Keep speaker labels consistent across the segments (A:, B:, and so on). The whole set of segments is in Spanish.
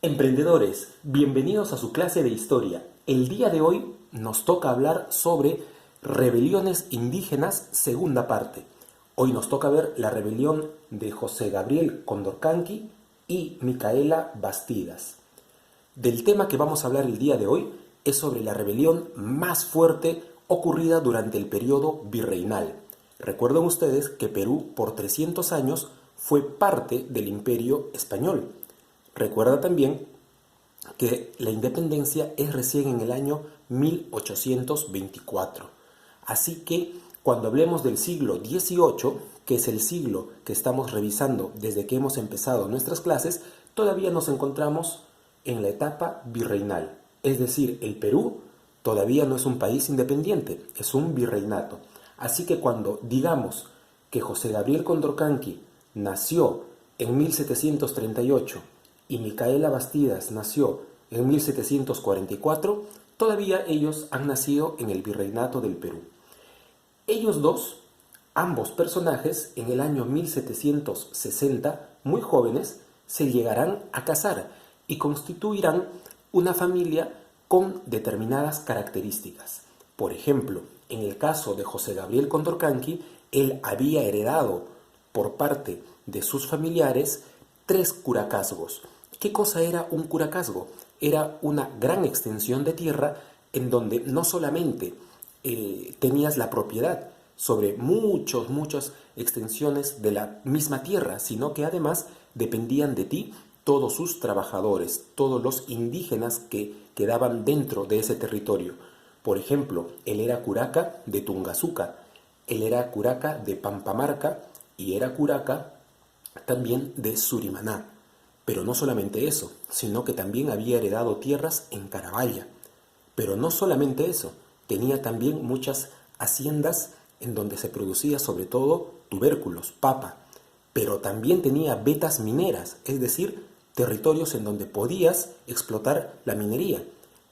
A: Emprendedores, bienvenidos a su clase de historia. El día de hoy nos toca hablar sobre rebeliones indígenas, segunda parte. Hoy nos toca ver la rebelión de José Gabriel Condorcanqui y Micaela Bastidas. Del tema que vamos a hablar el día de hoy es sobre la rebelión más fuerte ocurrida durante el periodo virreinal. Recuerden ustedes que Perú por 300 años fue parte del Imperio Español. Recuerda también que la independencia es recién en el año 1824. Así que cuando hablemos del siglo XVIII, que es el siglo que estamos revisando desde que hemos empezado nuestras clases, todavía nos encontramos en la etapa virreinal. Es decir, el Perú todavía no es un país independiente, es un virreinato. Así que cuando digamos que José Gabriel Condorcanqui nació en 1738 y Micaela Bastidas nació en 1744, todavía ellos han nacido en el virreinato del Perú. Ellos dos, ambos personajes, en el año 1760, muy jóvenes, se llegarán a casar y constituirán una familia con determinadas características. Por ejemplo, en el caso de José Gabriel Condorcanqui, él había heredado por parte de sus familiares 3 curacazgos. ¿Qué cosa era un curacazgo? Era una gran extensión de tierra en donde no solamente tenías la propiedad sobre muchas extensiones de la misma tierra, sino que además dependían de ti todos sus trabajadores, todos los indígenas que quedaban dentro de ese territorio. Por ejemplo, él era curaca de Tungazuca, él era curaca de Pampamarca y era curaca también de Surimaná. Pero no solamente eso, sino que también había heredado tierras en Carabaya. Pero no solamente eso, tenía también muchas haciendas en donde se producía sobre todo tubérculos, papa. Pero también tenía vetas mineras, es decir, territorios en donde podías explotar la minería.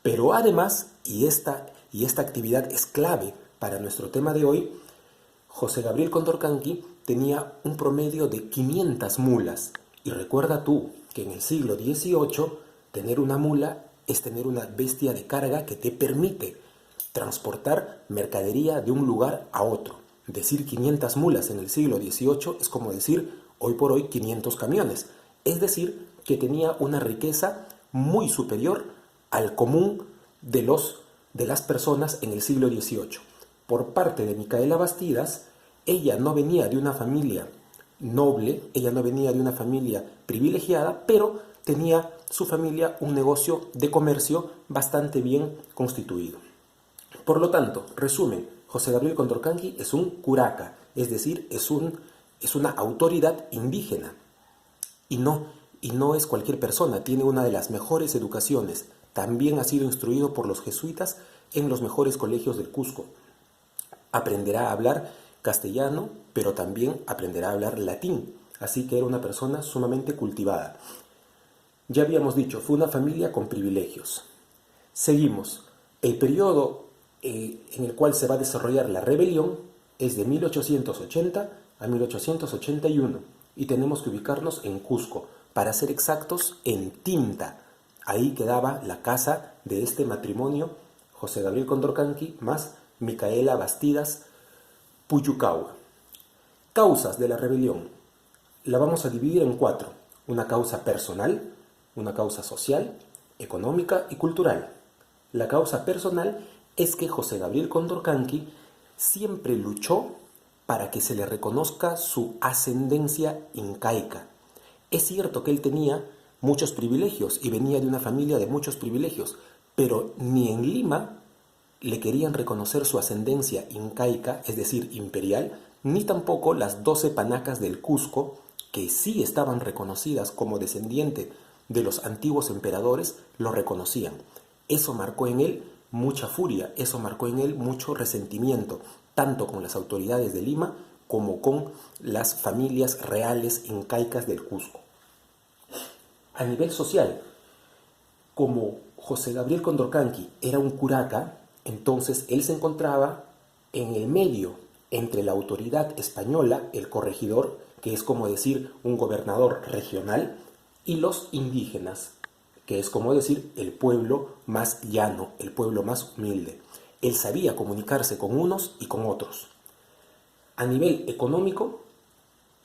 A: Pero además, y esta actividad es clave para nuestro tema de hoy, José Gabriel Condorcanqui tenía un promedio de 500 mulas. Y recuerda tú que en el siglo XVIII tener una mula es tener una bestia de carga que te permite transportar mercadería de un lugar a otro. Decir 500 mulas en el siglo XVIII es como decir hoy por hoy 500 camiones. Es decir, que tenía una riqueza muy superior al común de las personas en el siglo XVIII. Por parte de Micaela Bastidas, ella no venía de una familia noble, ella no venía de una familia privilegiada, pero tenía su familia un negocio de comercio bastante bien constituido. Por lo tanto, resumen, José Gabriel Condorcanqui es un curaca, es decir, es una autoridad indígena y no es cualquier persona, tiene una de las mejores educaciones, también ha sido instruido por los jesuitas en los mejores colegios del Cusco. Aprenderá a hablar castellano, pero también aprenderá a hablar latín, así que era una persona sumamente cultivada. Ya habíamos dicho, fue una familia con privilegios. Seguimos. El periodo en el cual se va a desarrollar la rebelión es de 1880 a 1881 y tenemos que ubicarnos en Cusco, para ser exactos en Tinta. Ahí quedaba la casa de este matrimonio, José Gabriel Condorcanqui más Micaela Bastidas Puyucahua. Causas de la rebelión. La vamos a dividir en 4. Una causa personal, una causa social, económica y cultural. La causa personal es que José Gabriel Condorcanqui siempre luchó para que se le reconozca su ascendencia incaica. Es cierto que él tenía muchos privilegios y venía de una familia de muchos privilegios, pero ni en Lima le querían reconocer su ascendencia incaica, es decir, imperial, ni tampoco las 12 panacas del Cusco, que sí estaban reconocidas como descendiente de los antiguos emperadores, lo reconocían. Eso marcó en él mucha furia, eso marcó en él mucho resentimiento, tanto con las autoridades de Lima como con las familias reales incaicas del Cusco. A nivel social, como José Gabriel Condorcanqui era un curaca, entonces él se encontraba en el medio entre la autoridad española, el corregidor, que es como decir un gobernador regional, y los indígenas, que es como decir el pueblo más llano, el pueblo más humilde. Él sabía comunicarse con unos y con otros. A nivel económico,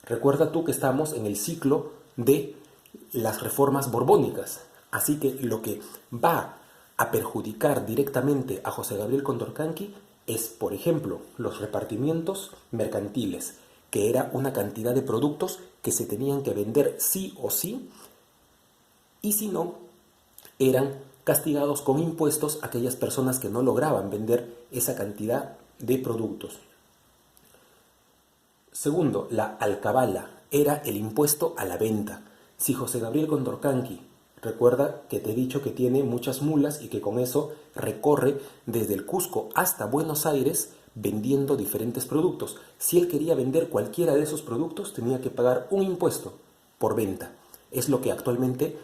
A: recuerda tú que estamos en el ciclo de las reformas borbónicas, así que lo que va a perjudicar directamente a José Gabriel Condorcanqui es, por ejemplo, los repartimientos mercantiles, que era una cantidad de productos que se tenían que vender sí o sí, y si no, eran castigados con impuestos a aquellas personas que no lograban vender esa cantidad de productos. Segundo, la alcabala era el impuesto a la venta. Si José Gabriel Condorcanqui, recuerda que te he dicho que tiene muchas mulas y que con eso recorre desde el Cusco hasta Buenos Aires vendiendo diferentes productos. Si él quería vender cualquiera de esos productos, tenía que pagar un impuesto por venta. Es lo que actualmente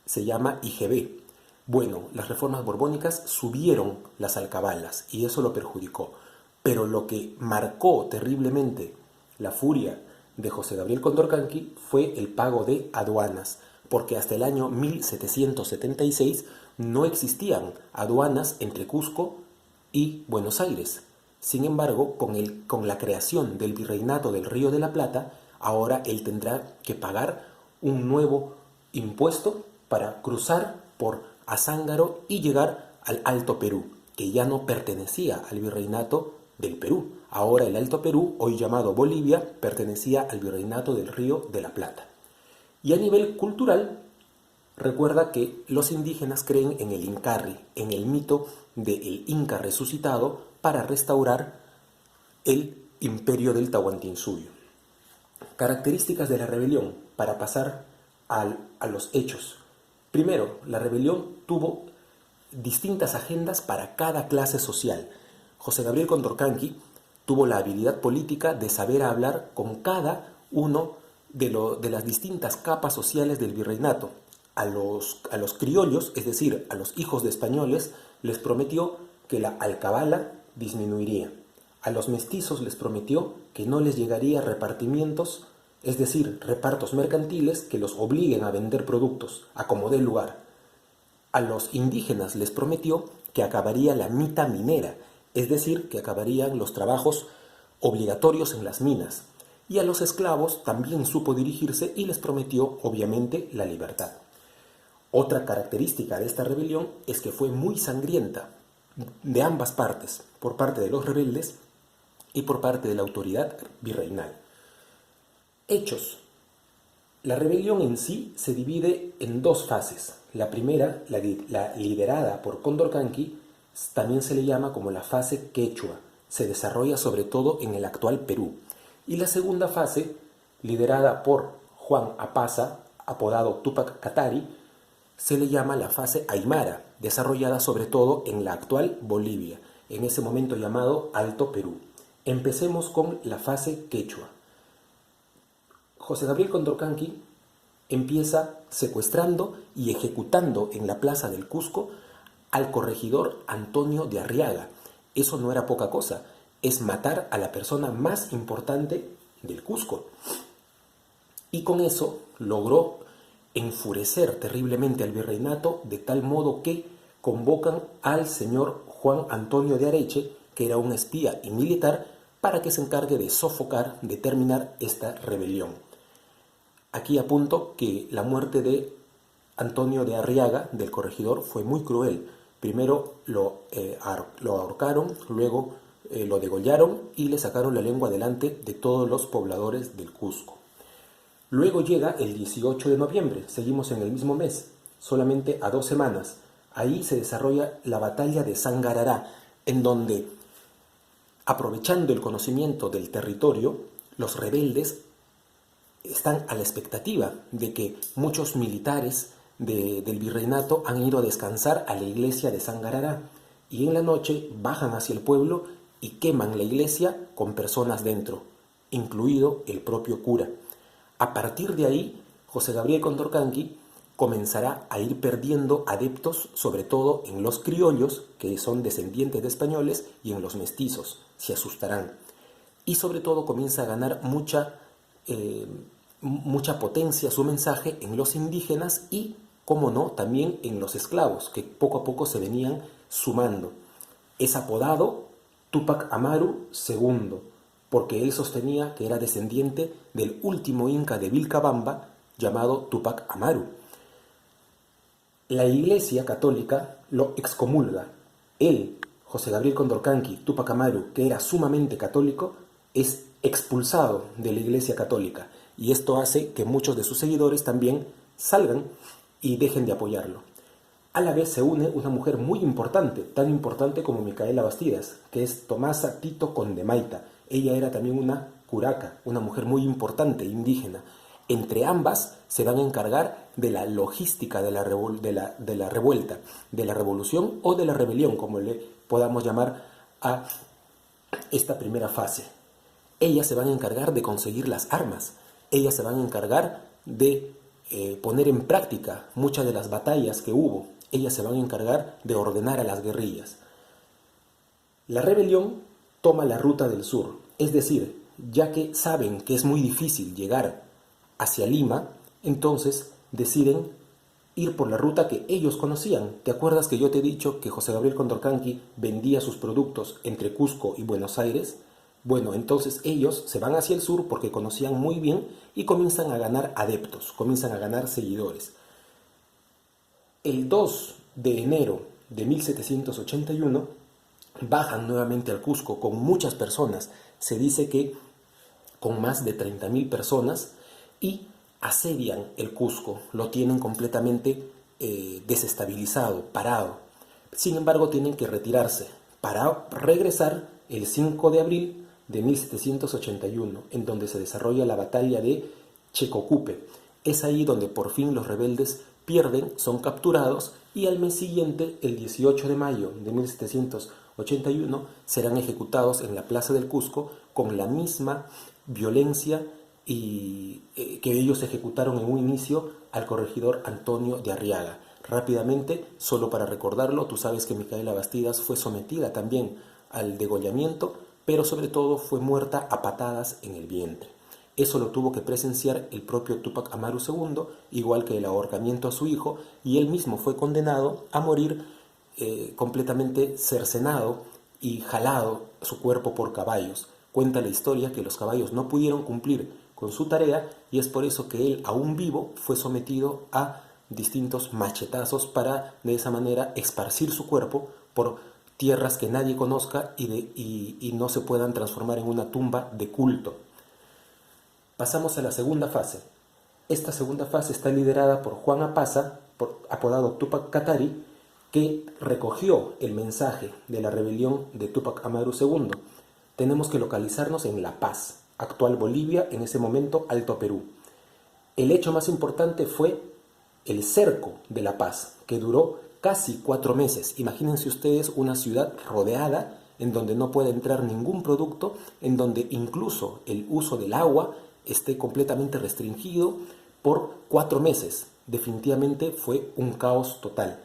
A: se llama IGB. Bueno, las reformas borbónicas subieron las alcabalas y eso lo perjudicó. Pero lo que marcó terriblemente la furia de José Gabriel Condorcanqui fue el pago de aduanas, porque hasta el año 1776 no existían aduanas entre Cusco y Buenos Aires. Sin embargo, con la creación del Virreinato del Río de la Plata, ahora él tendrá que pagar un nuevo impuesto para cruzar por Azángaro y llegar al Alto Perú, que ya no pertenecía al Virreinato del Perú. Ahora el Alto Perú, hoy llamado Bolivia, pertenecía al Virreinato del Río de la Plata. Y a nivel cultural, recuerda que los indígenas creen en el Incarri, en el mito del Inca resucitado para restaurar el imperio del Tahuantinsuyo. Características de la rebelión, para pasar a los hechos. Primero, la rebelión tuvo distintas agendas para cada clase social. José Gabriel Condorcanqui tuvo la habilidad política de saber hablar con cada uno de las distintas capas sociales del virreinato. A los criollos, es decir, a los hijos de españoles, les prometió que la alcabala disminuiría. A los mestizos les prometió que no les llegaría repartimientos, es decir, repartos mercantiles que los obliguen a vender productos a como dé lugar. A los indígenas les prometió que acabaría la mita minera, es decir, que acabarían los trabajos obligatorios en las minas. Y a los esclavos también supo dirigirse y les prometió, obviamente, la libertad. Otra característica de esta rebelión es que fue muy sangrienta de ambas partes, por parte de los rebeldes y por parte de la autoridad virreinal. Hechos. La rebelión en sí se divide en dos fases. La primera, la liderada por Condorcanqui, también se le llama como la fase quechua. Se desarrolla sobre todo en el actual Perú. Y la segunda fase, liderada por Juan Apaza, apodado Túpac Katari, se le llama la fase aymara, desarrollada sobre todo en la actual Bolivia, en ese momento llamado Alto Perú. Empecemos con la fase quechua. José Gabriel Condorcanqui empieza secuestrando y ejecutando en la plaza del Cusco al corregidor Antonio de Arriaga. Eso no era poca cosa, es matar a la persona más importante del Cusco. Y con eso logró enfurecer terriblemente al virreinato, de tal modo que convocan al señor Juan Antonio de Areche, que era un espía y militar, para que se encargue de sofocar, de terminar esta rebelión. Aquí apunto que la muerte de Antonio de Arriaga, del corregidor, fue muy cruel. Primero lo ahorcaron, luego lo degollaron y le sacaron la lengua delante de todos los pobladores del Cusco. Luego llega el 18 de noviembre, seguimos en el mismo mes, solamente a 2 semanas. Ahí se desarrolla la batalla de Sangarará, en donde, aprovechando el conocimiento del territorio, los rebeldes están a la expectativa de que muchos militares del virreinato han ido a descansar a la iglesia de Sangarará y en la noche bajan hacia el pueblo y queman la iglesia con personas dentro, incluido el propio cura. A partir de ahí, José Gabriel Condorcanqui comenzará a ir perdiendo adeptos, sobre todo en los criollos, que son descendientes de españoles, y en los mestizos, se asustarán. Y sobre todo comienza a ganar mucha potencia su mensaje en los indígenas y cómo no, también en los esclavos, que poco a poco se venían sumando. Es apodado Túpac Amaru II, porque él sostenía que era descendiente del último inca de Vilcabamba, llamado Túpac Amaru. La Iglesia Católica lo excomulga. Él, José Gabriel Condorcanqui, Túpac Amaru, que era sumamente católico, es expulsado de la Iglesia Católica. Y esto hace que muchos de sus seguidores también salgan y dejen de apoyarlo. A la vez se une una mujer muy importante, tan importante como Micaela Bastidas, que es Tomasa Tito Condemaita. Ella era también una curaca, una mujer muy importante, indígena. Entre ambas se van a encargar de la logística de la revuelta, de la revolución o de la rebelión, como le podamos llamar a esta primera fase. Ellas se van a encargar de conseguir las armas, ellas se van a encargar de poner en práctica muchas de las batallas que hubo, ellas se van a encargar de ordenar a las guerrillas. La rebelión toma la ruta del sur, es decir, ya que saben que es muy difícil llegar hacia Lima, entonces deciden ir por la ruta que ellos conocían. ¿Te acuerdas que yo te he dicho que José Gabriel Condorcanqui vendía sus productos entre Cusco y Buenos Aires? Bueno, entonces ellos se van hacia el sur porque conocían muy bien y comienzan a ganar adeptos, comienzan a ganar seguidores. El 2 de enero de 1781 bajan nuevamente al Cusco con muchas personas. Se dice que con más de 30.000 personas y asedian el Cusco, lo tienen completamente desestabilizado, parado. Sin embargo, tienen que retirarse para regresar el 5 de abril de 1781, en donde se desarrolla la batalla de Checocupe. Es ahí donde por fin los rebeldes pierden, son capturados y al mes siguiente, el 18 de mayo de 1781, serán ejecutados en la Plaza del Cusco con la misma violencia y que ellos ejecutaron en un inicio al corregidor Antonio de Arriaga. Rápidamente, solo para recordarlo, tú sabes que Micaela Bastidas fue sometida también al degollamiento, pero sobre todo fue muerta a patadas en el vientre. Eso lo tuvo que presenciar el propio Túpac Amaru II, igual que el ahorcamiento a su hijo, y él mismo fue condenado a morir completamente cercenado y jalado su cuerpo por caballos. Cuenta la historia que los caballos no pudieron cumplir con su tarea y es por eso que él, aún vivo, fue sometido a distintos machetazos para de esa manera esparcir su cuerpo por tierras que nadie conozca y no se puedan transformar en una tumba de culto. Pasamos a la segunda fase. Esta segunda fase está liderada por Juan Apaza, apodado Túpac Katari, que recogió el mensaje de la rebelión de Túpac Amaru II. Tenemos que localizarnos en La Paz, actual Bolivia, en ese momento Alto Perú. El hecho más importante fue el cerco de La Paz, que duró casi 4 meses. Imagínense ustedes una ciudad rodeada en donde no puede entrar ningún producto, en donde incluso el uso del agua esté completamente restringido por 4 meses. Definitivamente fue un caos total.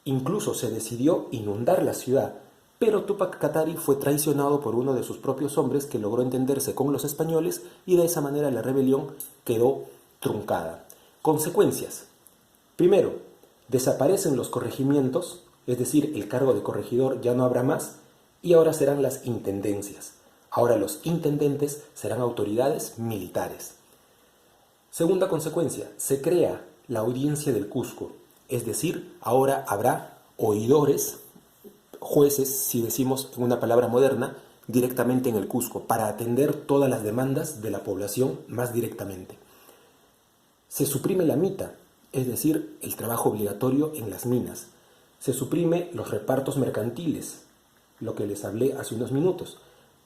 A: Incluso se decidió inundar la ciudad, pero Túpac Katari fue traicionado por uno de sus propios hombres que logró entenderse con los españoles y de esa manera la rebelión quedó truncada. Consecuencias. Primero, desaparecen los corregimientos, es decir, el cargo de corregidor ya no habrá más y ahora serán las intendencias. Ahora los intendentes serán autoridades militares. Segunda consecuencia, se crea la audiencia del Cusco, es decir, ahora habrá oidores, jueces, si decimos en una palabra moderna, directamente en el Cusco, para atender todas las demandas de la población más directamente. Se suprime la mita, es decir, el trabajo obligatorio en las minas. Se suprime los repartos mercantiles, lo que les hablé hace unos minutos.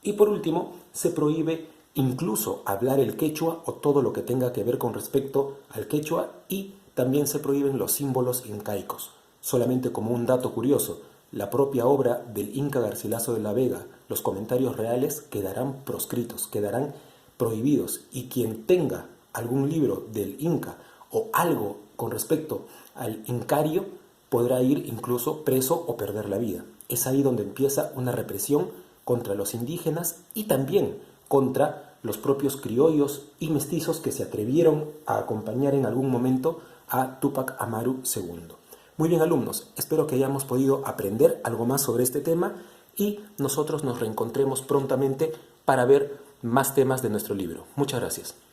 A: Y por último, se prohíbe incluso hablar el quechua o todo lo que tenga que ver con respecto al quechua y también se prohíben los símbolos incaicos. Solamente como un dato curioso, la propia obra del Inca Garcilaso de la Vega, los comentarios reales quedarán proscritos, quedarán prohibidos y quien tenga algún libro del Inca o algo con respecto al incario podrá ir incluso preso o perder la vida. Es ahí donde empieza una represión contra los indígenas y también contra los propios criollos y mestizos que se atrevieron a acompañar en algún momento a Túpac Amaru II. Muy bien, alumnos, espero que hayamos podido aprender algo más sobre este tema y nosotros nos reencontremos prontamente para ver más temas de nuestro libro. Muchas gracias.